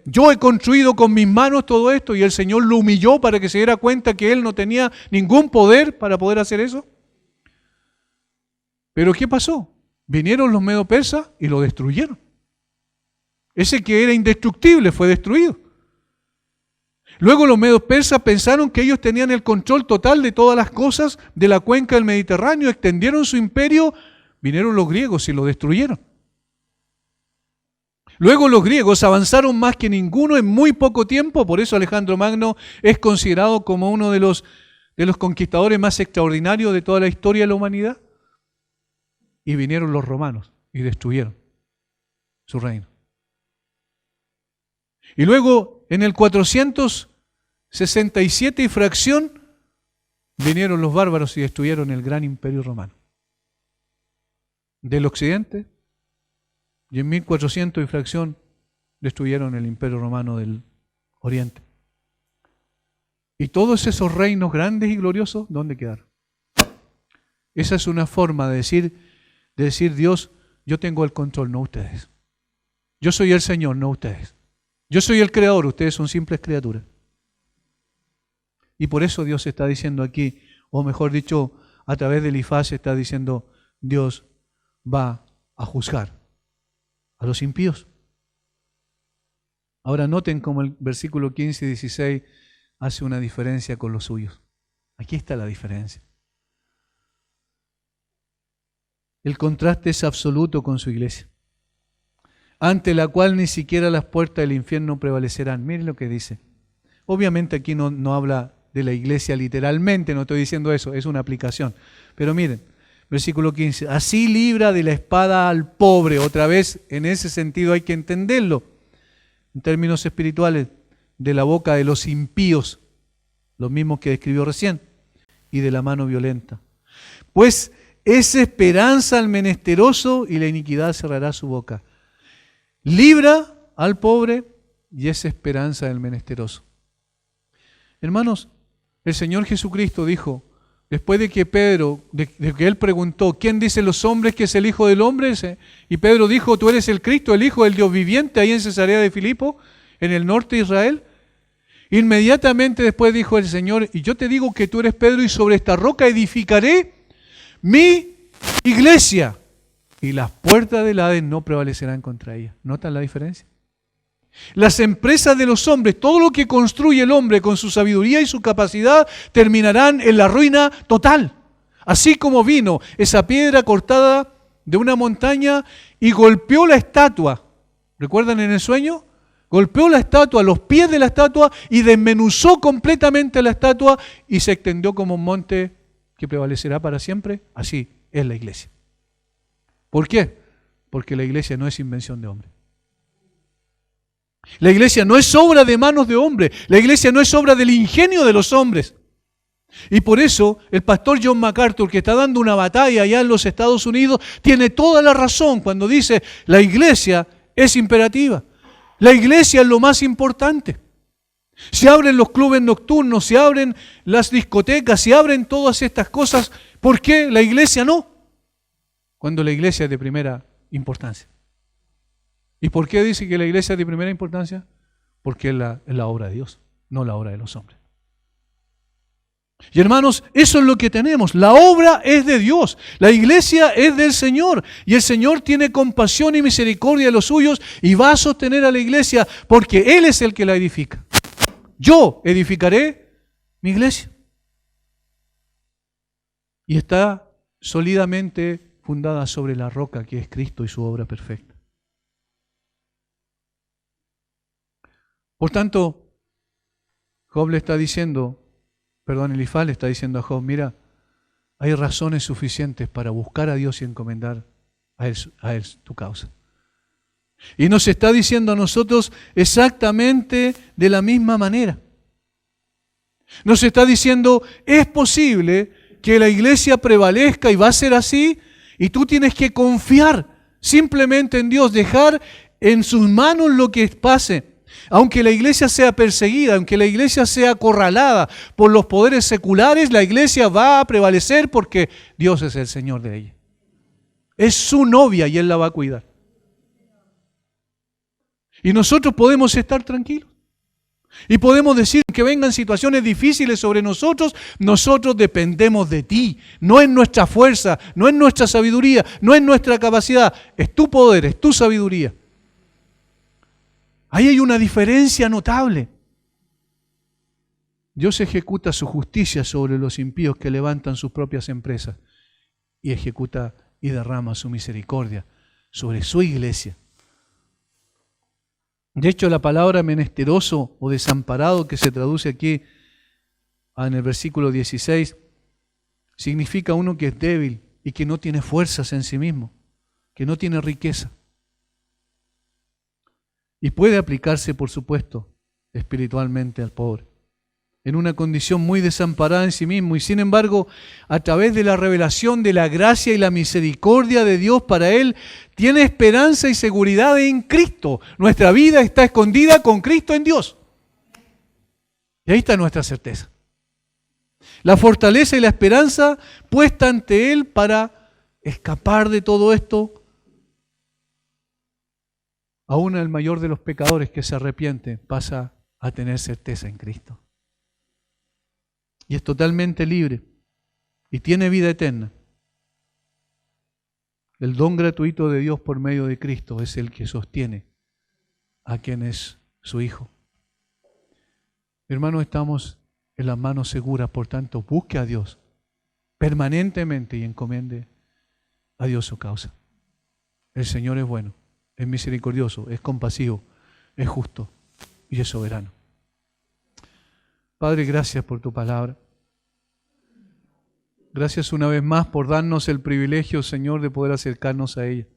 Speaker 1: yo he construido con mis manos todo esto, y el Señor lo humilló para que se diera cuenta que él no tenía ningún poder para poder hacer eso. Pero ¿qué pasó? Vinieron los medo-persas y lo destruyeron. Ese que era indestructible fue destruido. Luego los medos persas pensaron que ellos tenían el control total de todas las cosas de la cuenca del Mediterráneo, extendieron su imperio, vinieron los griegos y lo destruyeron. Luego los griegos avanzaron más que ninguno en muy poco tiempo, por eso Alejandro Magno es considerado como uno de los conquistadores más extraordinarios de toda la historia de la humanidad. Y vinieron los romanos y destruyeron su reino. Y luego, en el 467 y fracción, vinieron los bárbaros y destruyeron el gran imperio romano del occidente, y en 1400 y fracción destruyeron el imperio romano del oriente. Y todos esos reinos grandes y gloriosos, ¿dónde quedaron? Esa es una forma de decir Dios, yo tengo el control, no ustedes. Yo soy el Señor, no ustedes. Yo soy el creador, ustedes son simples criaturas. Y por eso Dios está diciendo aquí, o mejor dicho, a través de Elifaz está diciendo, Dios va a juzgar a los impíos. Ahora noten cómo el versículo 15 y 16 hace una diferencia con los suyos. Aquí está la diferencia. El contraste es absoluto con su iglesia, ante la cual ni siquiera las puertas del infierno prevalecerán. Miren lo que dice. Obviamente aquí no habla de la iglesia literalmente, no estoy diciendo eso, es una aplicación. Pero miren, versículo 15, así libra de la espada al pobre. Otra vez, en ese sentido hay que entenderlo, en términos espirituales, de la boca de los impíos, los mismos que describió recién, y de la mano violenta. Pues es esperanza al menesteroso y la iniquidad cerrará su boca. Libra al pobre y es esperanza del menesteroso. Hermanos, el Señor Jesucristo dijo, después de que que él preguntó, ¿quién dicen los hombres que es el Hijo del Hombre? Y Pedro dijo, tú eres el Cristo, el Hijo del Dios viviente, ahí en Cesarea de Filipo, en el norte de Israel. Inmediatamente después dijo el Señor, y yo te digo que tú eres Pedro y sobre esta roca edificaré mi iglesia y las puertas del Hades no prevalecerán contra ella. ¿Notan la diferencia? Las empresas de los hombres, todo lo que construye el hombre con su sabiduría y su capacidad, terminarán en la ruina total. Así como vino esa piedra cortada de una montaña y golpeó la estatua. ¿Recuerdan en el sueño? Golpeó la estatua, los pies de la estatua y desmenuzó completamente la estatua y se extendió como un monte que prevalecerá para siempre. Así es la iglesia. ¿Por qué? Porque la iglesia no es invención de hombre. La iglesia no es obra de manos de hombre. La iglesia no es obra del ingenio de los hombres. Y por eso el pastor John MacArthur, que está dando una batalla allá en los Estados Unidos, tiene toda la razón cuando dice la iglesia es imperativa. La iglesia es lo más importante. Se abren los clubes nocturnos, se abren las discotecas, se abren todas estas cosas. ¿Por qué la iglesia no? Cuando la iglesia es de primera importancia. ¿Y por qué dice que la iglesia es de primera importancia? Porque es la obra de Dios, no la obra de los hombres. Y hermanos, eso es lo que tenemos. La obra es de Dios, la iglesia es del Señor. Y el Señor tiene compasión y misericordia de los suyos y va a sostener a la iglesia porque Él es el que la edifica. Yo edificaré mi iglesia. Y está sólidamente fundada sobre la roca que es Cristo y su obra perfecta. Por tanto, Elifaz le está diciendo a Job, mira, hay razones suficientes para buscar a Dios y encomendar a él tu causa. Y nos está diciendo a nosotros exactamente de la misma manera. Nos está diciendo, es posible que la iglesia prevalezca y va a ser así, y tú tienes que confiar simplemente en Dios, dejar en sus manos lo que pase. Aunque la iglesia sea perseguida, aunque la iglesia sea acorralada por los poderes seculares, la iglesia va a prevalecer porque Dios es el Señor de ella. Es su novia y Él la va a cuidar. Y nosotros podemos estar tranquilos. Y podemos decir que vengan situaciones difíciles sobre nosotros, nosotros dependemos de ti. No es nuestra fuerza, no es nuestra sabiduría, no es nuestra capacidad. Es tu poder, es tu sabiduría. Ahí hay una diferencia notable. Dios ejecuta su justicia sobre los impíos que levantan sus propias empresas y ejecuta y derrama su misericordia sobre su iglesia. De hecho, la palabra menesteroso o desamparado que se traduce aquí en el versículo 16 significa uno que es débil y que no tiene fuerzas en sí mismo, que no tiene riqueza. Y puede aplicarse, por supuesto, espiritualmente al pobre, en una condición muy desamparada en sí mismo. Y sin embargo, a través de la revelación de la gracia y la misericordia de Dios para él, tiene esperanza y seguridad en Cristo. Nuestra vida está escondida con Cristo en Dios. Y ahí está nuestra certeza. La fortaleza y la esperanza puesta ante Él para escapar de todo esto. Aún el mayor de los pecadores que se arrepiente pasa a tener certeza en Cristo. Y es totalmente libre y tiene vida eterna. El don gratuito de Dios por medio de Cristo es el que sostiene a quien es su Hijo. Hermanos, estamos en las manos seguras, por tanto, busque a Dios permanentemente y encomiende a Dios su causa. El Señor es bueno, es misericordioso, es compasivo, es justo y es soberano. Padre, gracias por tu palabra. Gracias una vez más por darnos el privilegio, Señor, de poder acercarnos a ella.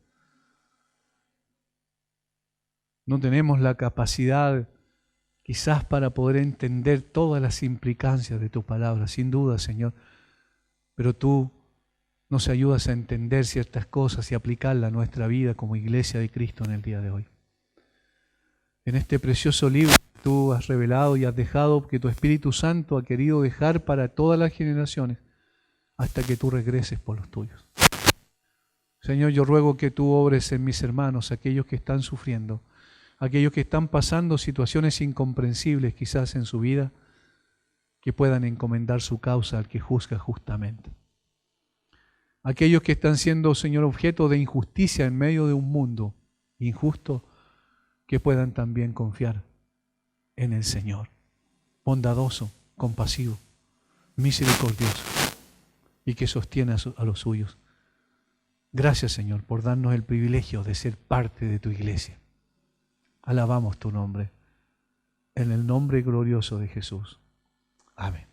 Speaker 1: No tenemos la capacidad quizás para poder entender todas las implicancias de tu palabra, sin duda, Señor. Pero tú nos ayudas a entender ciertas cosas y aplicarlas a nuestra vida como iglesia de Cristo en el día de hoy. En este precioso libro que tú has revelado y has dejado, que tu Espíritu Santo ha querido dejar para todas las generaciones, hasta que tú regreses por los tuyos. Señor, yo ruego que tú obres en mis hermanos, aquellos que están sufriendo, aquellos que están pasando situaciones incomprensibles quizás en su vida, que puedan encomendar su causa al que juzga justamente. Aquellos que están siendo, Señor, objeto de injusticia en medio de un mundo injusto, que puedan también confiar en el Señor, bondadoso, compasivo, misericordioso, y que sostiene a los suyos. Gracias, Señor, por darnos el privilegio de ser parte de tu iglesia. Alabamos tu nombre, en el nombre glorioso de Jesús. Amén.